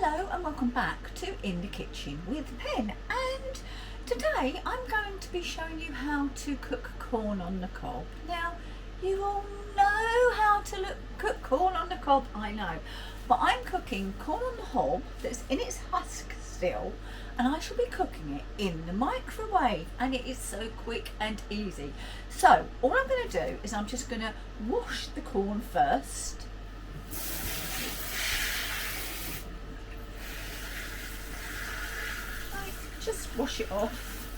Hello and welcome back to In the Kitchen with Pen, and today I'm going to be showing you how to cook corn on the cob. Now you all know how to cook corn on the cob, I know, but I'm cooking corn on the hob that's in its husk still, and I shall be cooking it in the microwave, and it is so quick and easy. So all I'm going to do is I'm just going to wash the corn first. Just wash it off.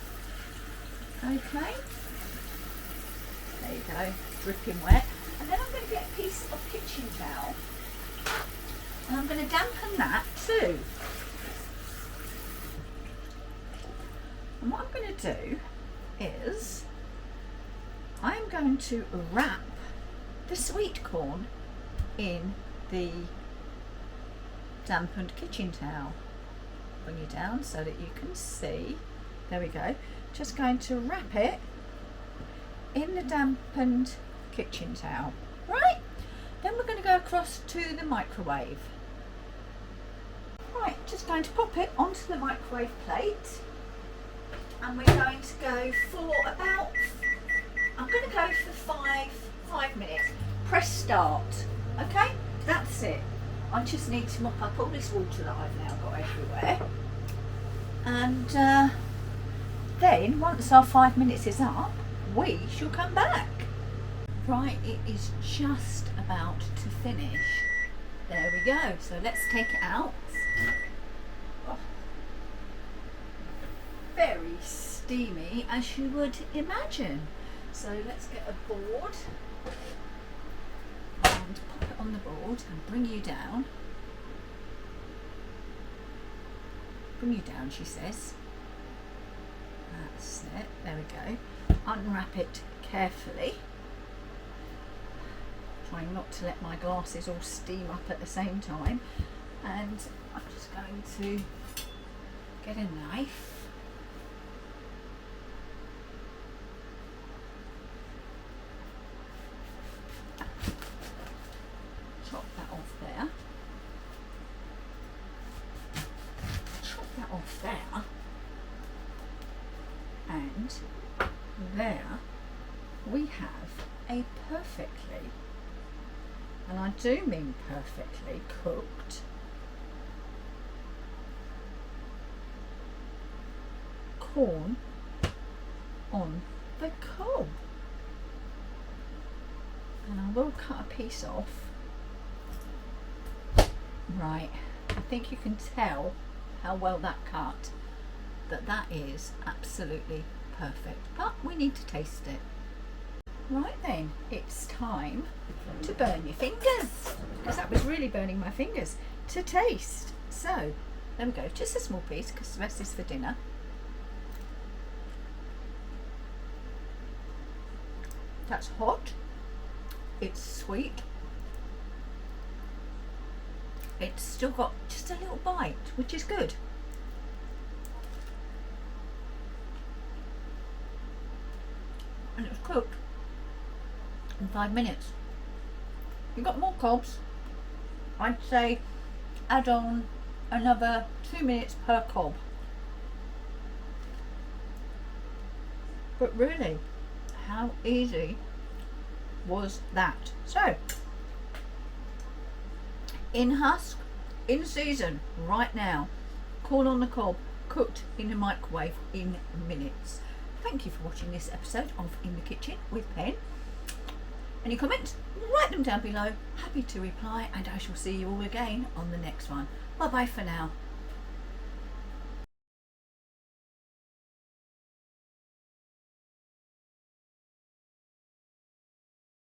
Okay, there you go, dripping wet. And then I'm going to get a piece of kitchen towel and I'm going to dampen that too. And what I'm going to do is I'm going to wrap the sweet corn in the dampened kitchen towel. Bring you down so that you can see. There we go. Just going to wrap it in the dampened kitchen towel. Right, then we're going to go across to the microwave. Right, just going to pop it onto the microwave plate, and we're going to go for about, I'm going to go for five minutes. Press start. Okay, that's it. I just need to mop up all this water that I've now got everywhere, and then once our 5 minutes is up, we shall come back. Right, it is just about to finish. There we go. So let's take it out. Oh, very steamy, as you would imagine. So let's get a board and pop it on the board and bring you down. Bring you down, she says. That's it. There we go. Unwrap it carefully. Trying not to let my glasses all steam up at the same time. And I'm just going to get a knife. Chop that off there. Chop that off there. And there we have a perfectly, and I do mean perfectly, cooked corn on the cob. And I will cut a piece off. Right, I think you can tell how well that cut, that is absolutely perfect, but we need to taste it. Right then, it's time to burn your fingers, because that was really burning my fingers, to taste. So there we go, just a small piece because the rest is for dinner. That's hot, it's sweet, it's still got just a little bite, which is good. And it was cooked in 5 minutes. You've got more cobs. I'd say add on another 2 minutes per cob. But really, how easy was that? So, in husk, in season, right now. Corn on the cob, cooked in the microwave in minutes. Thank you for watching this episode of In the Kitchen with Pen. Any comments? Write them down below. Happy to reply, and I shall see you all again on the next one. Bye bye for now.